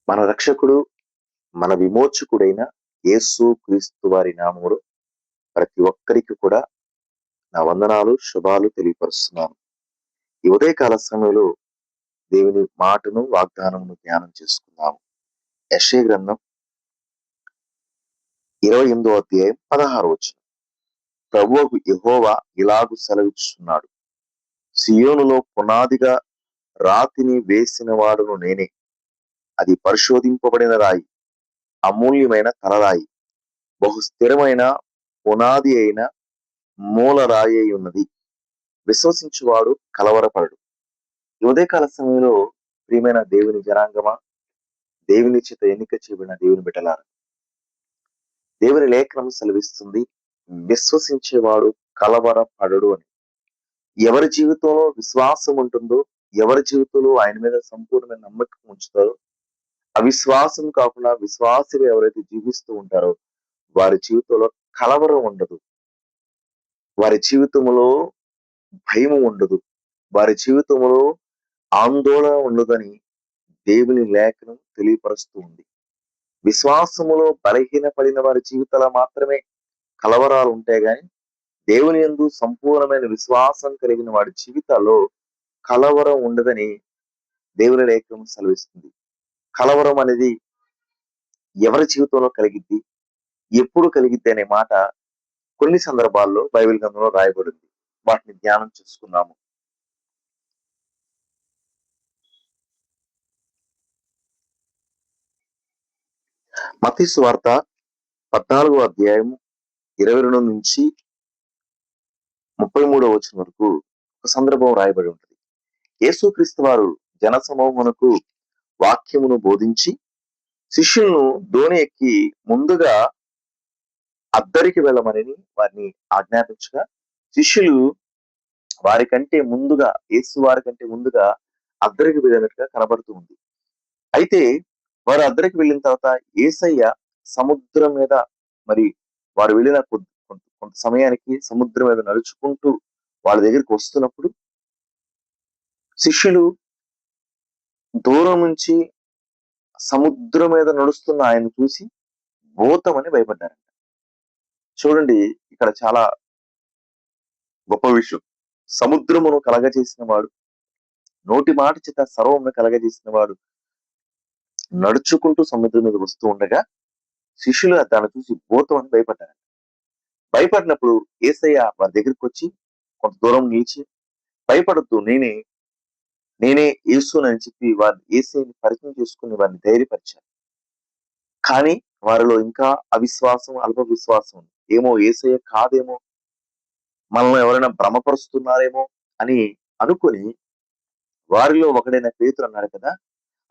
మన రక్షకుడు, మన విమోచకుడైన యేసు క్రీస్తు వారి నామములో ప్రతి ఒక్కరికి కూడా నా వందనాలు, శుభాలు తెలియపరుస్తున్నాను. ఈ ఉదయకాల సమయంలో దేవుని మాటను, వాగ్దానమును ధ్యానం చేసుకుందాము. యెషయా గ్రంథం 28వ అధ్యాయం 16వ వచనం. ప్రభువగు యెహోవా ఇలాగు సెలవిచ్చుచున్నాడు, సియోనులో పునాదిగా రాతిని వేసిన వాడును నేనే. అది పరిశోధింపబడిన రాయి, అమూల్యమైన తలరాయి, బహు స్థిరమైన పునాది అయిన మూల రాయి అయి ఉన్నది. విశ్వసించువాడు కలవరపడడు. ఈ ఉదయకాల సమయంలో ప్రియమైన దేవుని జనాంగమా, దేవుని చేత ఎన్నిక చేయబడిన దేవుని బిడ్డలారా, దేవుని లేఖనం సెలవిస్తుంది, విశ్వసించేవాడు కలవరపడడు అని. ఎవరి జీవితంలో విశ్వాసం ఉంటుందో, ఎవరి జీవితంలో ఆయన మీద సంపూర్ణమైన నమ్మకం ఉంచుతారో, అవిశ్వాసం కాకుండా విశ్వాసులు ఎవరైతే జీవిస్తూ ఉంటారో వారి జీవితంలో కలవరం ఉండదు, వారి జీవితంలో భయం ఉండదు, వారి జీవితంలో ఆందోళన ఉండదని దేవుని లేఖనం తెలియపరుస్తూ ఉంది. విశ్వాసములో బలహీనపడిన వారి జీవితాల మాత్రమే కలవరాలు ఉంటాయి కానీ దేవుని యందు సంపూర్ణమైన విశ్వాసం కలిగిన వాడి జీవితాల్లో కలవరం ఉండదని దేవుని లేఖనం సెలవిస్తుంది. కలవరం అనేది ఎవరి జీవితంలో కలిగిద్ది, ఎప్పుడు కలిగిద్ది అనే మాట కొన్ని సందర్భాల్లో బైబిల్ గ్రంథంలో రాయబడింది. వాటిని ధ్యానం చేసుకున్నాము. మత్తయి సువార్త 14వ అధ్యాయం 22 నుంచి 33వ వచనం వరకు ఒక సందర్భం రాయబడి ఉంటుంది. యేసుక్రీస్తు వారు జన సమూహమునకు వాక్యమును బోధించి శిష్యులను దోణి ఎక్కి ముందుగా అద్దరికి వెళ్ళమని వారిని ఆజ్ఞాపించగా, శిష్యులు వారికంటే ముందుగా, యేసు వారికంటే ముందుగా అద్దరికి వెళ్ళినట్టుగా కనబడుతూ ఉంది. అయితే వారు అద్దరికి వెళ్ళిన తర్వాత యేసయ్య సముద్రం మీద, మరి వారు వెళ్ళిన కొంత సమయానికి సముద్రం మీద నడుచుకుంటూ వాళ్ళ దగ్గరికి వస్తున్నప్పుడు శిష్యులు దూరం నుంచి సముద్రం మీద నడుస్తున్న ఆయన చూసి భూతమని భయపడ్డారంట. చూడండి, ఇక్కడ చాలా గొప్ప విషయం. సముద్రమును కలగజేసిన వాడు, నోటి మాట చేత సర్వమును కలగజేసిన వాడు నడుచుకుంటూ సముద్రం మీద వస్తూ ఉండగా శిష్యులు దాన్ని చూసి భూతం అని భయపడ్డారు. భయపడినప్పుడు యేసయ్య వారి దగ్గరికి వచ్చి కొంత దూరం నిలిచి, భయపడద్దు, నేనే యేసునని చెప్పి వారిని యేసయ్యని పరిచయం చేసుకుని వారిని ధైర్యపరిచారు. కానీ వారిలో ఇంకా అవిశ్వాసం, అల్ప విశ్వాసం ఉంది. ఏమో యేసయ్య కాదేమో, మనల్ని ఎవరైనా భ్రమపరుస్తున్నారేమో అని అనుకుని వారిలో ఒకడైన పేతురు అన్నాడు కదా,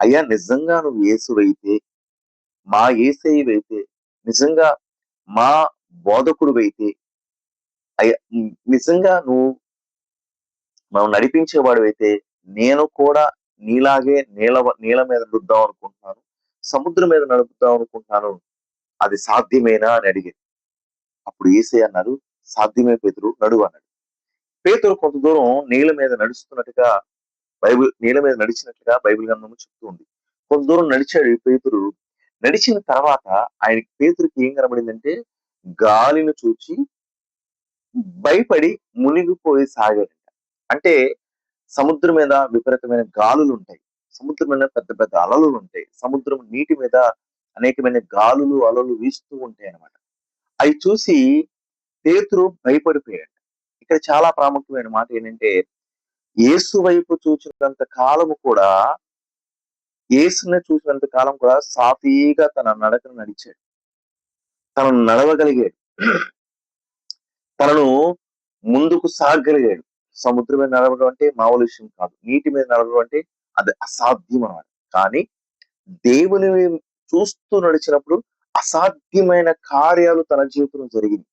అయ్యా నిజంగా నువ్వు యేసువైతే, మా యేసయ్యవైతే, నిజంగా మా బోధకుడు అయితే, అయ్యా నిజంగా నువ్వు మనం నడిపించేవాడు అయితే, నేను కూడా నీలాగే నీళ్ళ మీద నడుద్దాం అనుకుంటున్నాను, సముద్రం మీద నడుపుదాం అనుకుంటున్నాను, అది సాధ్యమేనా అని అడిగాడు. అప్పుడు యేసయ్య అన్నారు, సాధ్యమే పేతురు, నడువు అన్నాడు. పేతురు కొంత దూరం నీళ్ళ మీద నడుస్తున్నట్టుగా నీళ్ళ మీద నడిచినట్లుగా బైబిల్ గ్రంథము చెప్తూ ఉంది. కొంత దూరం నడిచాడు పేతురు. నడిచిన తర్వాత పేతురుకి ఏం కనబడిందంటే, గాలిని చూచి భయపడి మునిగిపోయి సాగాడంట. అంటే సముద్రం మీద విపరీతమైన గాలులు ఉంటాయి, సముద్రం మీద పెద్ద పెద్ద అలలు ఉంటాయి, సముద్రం నీటి మీద అనేకమైన గాలులు, అలలు వీస్తూ ఉంటాయి అన్నమాట. అవి చూసి పేతురు భయపడిపోయాడు. ఇక్కడ చాలా ప్రాముఖ్యమైన మాట ఏంటంటే, యేసు వైపు చూసినంత కాలము కూడా, యేసుని చూసినంత కాలం కూడా సాఫీగా తన నడకను నడిచాడు, తనను నడవగలిగాడు, తనను ముందుకు సాగలిగాడు. సముద్రం మీద నడవడం అంటే మామూలు విషయం కాదు, నీటి మీద నడవడం అంటే అది అసాధ్యం అన్నమాట. కానీ దేవుని చూస్తూ నడిచినప్పుడు అసాధ్యమైన కార్యాలు తన జీవితంలో జరిగింది.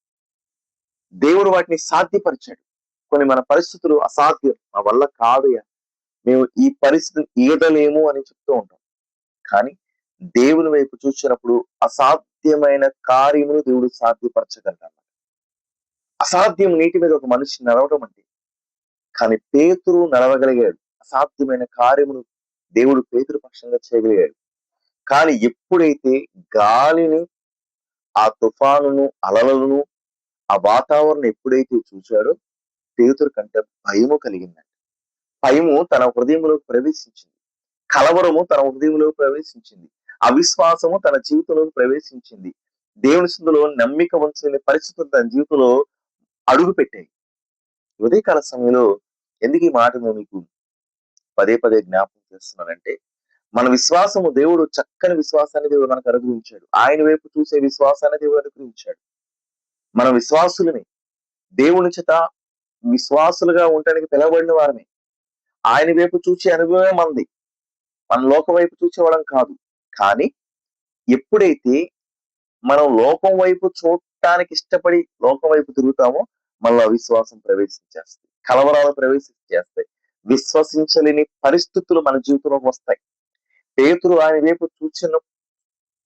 దేవుడు వాటిని సాధ్యపరిచాడు. కొన్ని మన పరిస్థితులు అసాధ్యం, మా వల్ల కాదయ్యా, మేము ఈ పరిస్థితిని ఈదలేము అని చెప్తూ ఉంటాం. కానీ దేవుని వైపు చూసినప్పుడు అసాధ్యమైన కార్యములు దేవుడు సాధ్యపరచగలడు. అసాధ్యం నీటి మీద ఒక మనిషి నడవడం అంటే, కానీ పేతురు నడవగలిగాడు. అసాధ్యమైన కార్యమును దేవుడు పేతురు పక్షంగా చేయగలిగాడు. కానీ ఎప్పుడైతే గాలిని, ఆ తుఫానును, అలలను, ఆ వాతావరణం ఎప్పుడైతే చూశాడో పేతురు కంటే భయము కలిగిందండి. భయము తన హృదయంలోకి ప్రవేశించింది. కలవరము తన హృదయంలోకి ప్రవేశించింది. అవిశ్వాసము తన జీవితంలోకి ప్రవేశించింది. దేవుని సందులో నమ్మిక ఉంచలేని పరిస్థితులు తన జీవితంలో అడుగుపెట్టాయి. ఉదయకాల సమయంలో ఎందుకు ఈ మాట నేను మీకు పదే పదే జ్ఞాపకం చేస్తున్నానంటే, మన విశ్వాసము దేవుడు చక్కని విశ్వాసాన్ని దేవుడు మనకు అనుగ్రహించాడు. ఆయన వైపు చూసే విశ్వాసాన్ని దేవుడు అనుగ్రహించాడు. మన విశ్వాసులని దేవుని చేత విశ్వాసులుగా ఉండటానికి పిలవబడిన వారమే. ఆయన వైపు చూసే అనుభవమే మనది. మన లోకం వైపు చూసేవాళ్ళం కాదు. కానీ ఎప్పుడైతే మనం లోకం వైపు చూడటానికి ఇష్టపడి లోకం వైపు తిరుగుతామో మనలో అవిశ్వాసం ప్రవేశించేస్తాయి. కలవరాలు ప్రవేశించేస్తాయి. విశ్వసించలేని పరిస్థితులు మన జీవితంలోకి వస్తాయి. పేతురు ఆయన వైపు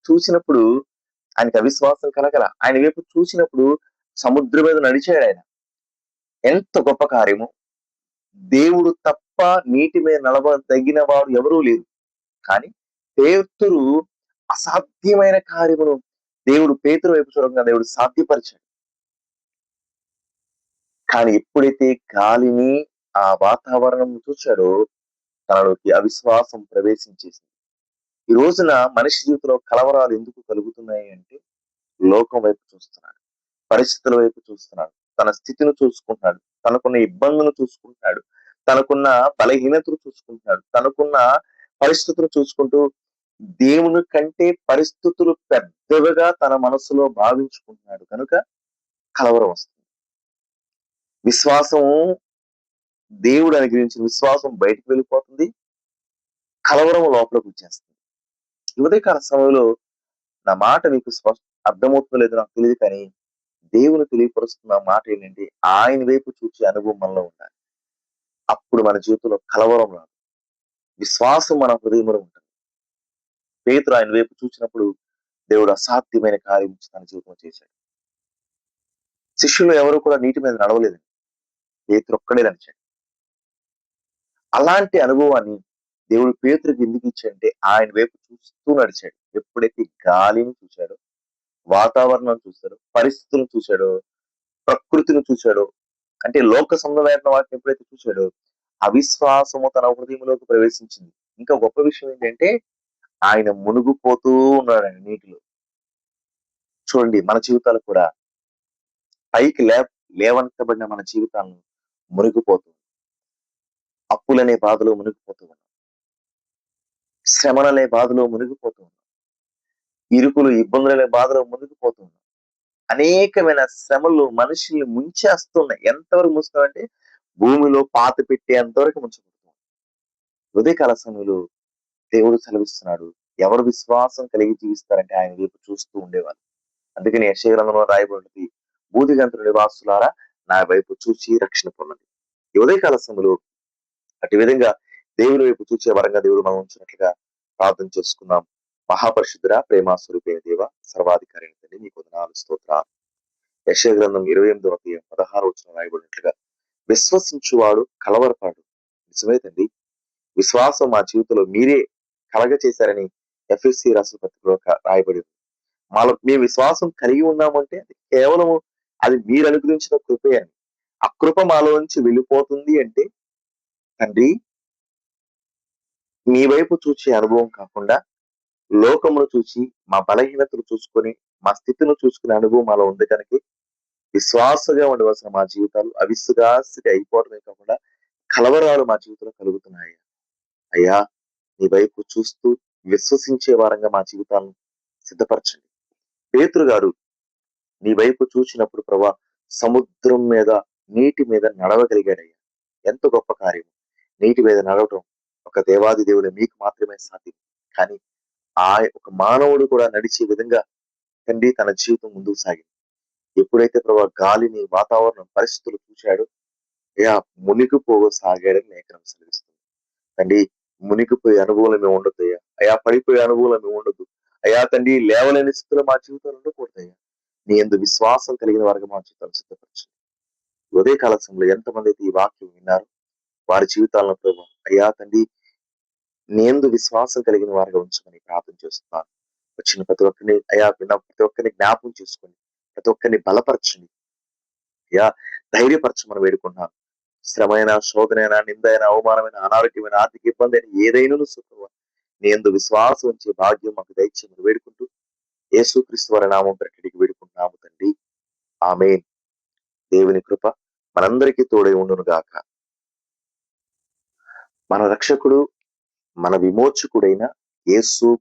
చూసినప్పుడు ఆయనకి అవిశ్వాసం కలగల. ఆయన వైపు చూసినప్పుడు సముద్రం మీద నడిచాడు ఆయన. ఎంత గొప్ప కార్యము! దేవుడు తప్ప నీటి మీద నడవదగిన వాడు ఎవరూ లేరు. కానీ పేతురు అసాధ్యమైన కార్యమును దేవుడు పేతురు వైపు చూడగా దేవుడు సాధ్యపరిచాడు. కానీ ఎప్పుడైతే గాలిని, ఆ వాతావరణం చూశాడో తనలోకి అవిశ్వాసం ప్రవేశించేసింది. ఈ రోజున మనిషి జీవితంలో కలవరాలు ఎందుకు కలుగుతున్నాయి అంటే లోకం వైపు చూస్తున్నాడు, పరిస్థితుల వైపు చూస్తున్నాడు, తన స్థితిని చూసుకుంటున్నాడు, తనకున్న ఇబ్బందులు చూసుకుంటున్నాడు, తనకున్న బలహీనతలు చూసుకుంటున్నాడు, తనకున్న పరిస్థితులు చూసుకుంటూ దేవుని కంటే పరిస్థితులు పెద్దవిగా తన మనసులో భావించుకుంటున్నాడు కనుక కలవరం వస్తుంది. విశ్వాసం, దేవుడు అనుగ్రహించిన విశ్వాసం బయటకు వెళ్ళిపోతుంది, కలవరం లోపలికి వచ్చేస్తుంది. ఉదయకాల సమయంలో నా మాట మీకు అర్థమవుతుందో లేదో నాకు తెలియదు, కానీ దేవుని తెలియపరుస్తున్న మాట ఏంటంటే ఆయన వైపు చూసే అనుభవం మనలో ఉండాలి. అప్పుడు మన జీవితంలో కలవరం రాదు, విశ్వాసం మన హృదయంలో ఉంటుంది. పేతురు ఆయన వైపు చూసినప్పుడు దేవుడు అసాధ్యమైన కార్యం తన జీవితంలో చేశాడు. శిష్యులు ఎవరు కూడా నీటి మీద నడవలేదు, పేతురు ఒక్కడే నడిచాడు. అలాంటి అనుభవాన్ని దేవుడు పేతురికి ఎందుకు ఇచ్చాడంటే ఆయన వైపు చూస్తూ నడిచాడు. ఎప్పుడైతే గాలిని చూశాడో, వాతావరణం చూశాడో, పరిస్థితులను చూశాడో, ప్రకృతిని చూశాడో, అంటే లోక సంబంధమైన వాటిని ఎప్పుడైతే చూశాడో అవిశ్వాసము తన హృదయంలోకి ప్రవేశించింది. ఇంకా గొప్ప విషయం ఏంటంటే ఆయన మునిగిపోతూ ఉన్నాడు ఆయన నీటిలో. చూడండి, మన జీవితాలు కూడా పైకి లేవనెత్తబడిన మన జీవితాలను మునిగిపోతూ, అప్పులనే బాధలో మునిగిపోతూ ఉన్నాం, శ్రమలనే బాధలో మునిగిపోతూ ఉన్నాం, ఇరుకులు ఇబ్బందులనే బాధలో మునిగిపోతూ ఉన్నాం. అనేకమైన శ్రమలు మనుషుల్ని ముంచేస్తున్నాయి. ఎంతవరకు ముంచుతామంటే భూమిలో పాత పెట్టేంతవరకు ముంచుకుంటున్నాం. ఉదయకాల సమయంలో దేవుడు సెలవిస్తున్నాడు, ఎవరు విశ్వాసం కలిగి జీవిస్తారంటే ఆయన వైపు చూస్తూ ఉండేవాళ్ళు. అందుకని యెషయా గ్రంథంలో రాయబడింది, భూదిగంతుల నివాసులారా నా వైపు చూచి రక్షణ పొందండి. ఈ ఉదయకాల సమయంలో అటు విధంగా దేవుని వైపు చూచే వరంగా దేవుడు మనం ఉంచినట్లుగా ప్రార్థన చేసుకుందాం. మహాపరిశుద్ధుడా, ప్రేమ స్వరూపైన దేవ, సర్వాధికారి తండ్రి, నీకు వందనాలు, స్తోత్రాలు. యెషయా గ్రంథం 28వ అధ్యాయం 16వ వచనం రాయబడినట్లుగా విశ్వసించువాడు కలవరపాడు. నిజమే తండ్రి, విశ్వాసం మా జీవితంలో మీరే కలగ చేశారని ఎఫ్ఎస్సి రాసిన పత్రికలో రాయబడింది. మేము విశ్వాసం కలిగి ఉన్నామంటే అది కేవలము అది మీరు అనుగ్రహించిన కృపే అని. ఆ కృప మాలో నుంచి వెళ్ళిపోతుంది అంటే తండ్రి, మీ వైపు చూసే అనుభవం కాకుండా లోకమును చూసి మా బలహీనతలు చూసుకొని మా స్థితిని చూసుకునే అనుభవం మాలో ఉంది కనుక విశ్వాసగా ఉండవలసిన మా జీవితాలు అవిశ్వాసగా అయిపోవడమే కాకుండా కలవరాలు మా జీవితంలో కలుగుతున్నాయి. అయ్యా, నీ వైపు చూస్తూ విశ్వసించే వారంగా మా జీవితాలను సిద్ధపరచండి. పేతురు గారు నీ వైపు చూసినప్పుడు ప్రభా సముద్రం మీద, నీటి మీద నడవగలిగాడయ్యా. ఎంత గొప్ప కార్యం! నీటి మీద నడవటం ఒక దేవాది దేవుడు మీకు మాత్రమే సాధ్యం. కానీ ఒక మానవుడు కూడా నడిచే విధంగా తండ్రి తన జీవితం ముందుకు సాగింది. ఎప్పుడైతే ప్రభా గాలిని, వాతావరణం, పరిస్థితులు చూశాడో అయ్యా మునిగిపోసాగాడని లేఖనం సెలవిస్తుంది. తండ్రి, మునిగిపోయే అనుభవం మేము ఉండొద్దు అయ్యా. అయ్యా, పడిపోయే అనుభవం మేము ఉండొద్దు అయ్యా. తండ్రి, లేవలేని స్థితిలో మా జీవితాలు ఉండకూడదు అయ్యా. నీ యందు విశ్వాసం కలిగిన వారికి మా జీవితాలు సిద్ధపరచు. ఉదయకాల సమయంలో ఎంతమంది అయితే ఈ వాక్యం విన్నారు వారి జీవితాలను ప్రభు అయ్యా తండ్రి నీ యందు విశ్వాసం కలిగిన వారిగా ఉంచమని ప్రార్థన చేస్తున్నాను. వచ్చిన ప్రతి ఒక్కరిని అయ్యా, విన్న ప్రతి ఒక్కరిని జ్ఞాపకం చేసుకోండి, ప్రతి ఒక్కరిని బలపరచండి అయ్యా, ధైర్యపరచమని వేడుకుంటున్నాను. శ్రమైన, శోధనైన, నిందైన, అవమానమైన, అనారోగ్యమైన, ఆర్థిక ఇబ్బంది అయిన ఏదైనా సుఖం నీ యందు విశ్వాసం ఉంచే భాగ్యం మాకు దయచేయమని వేడుకుంటూ యేసుక్రీస్తు వారి నామం ప్రకటికి వేడుకుంటున్నాము తండ్రి. ఆమేన్. దేవుని కృప మనందరికీ తోడై ఉండును గాక. మన రక్షకుడు, మన విమోచకుడైన యేసు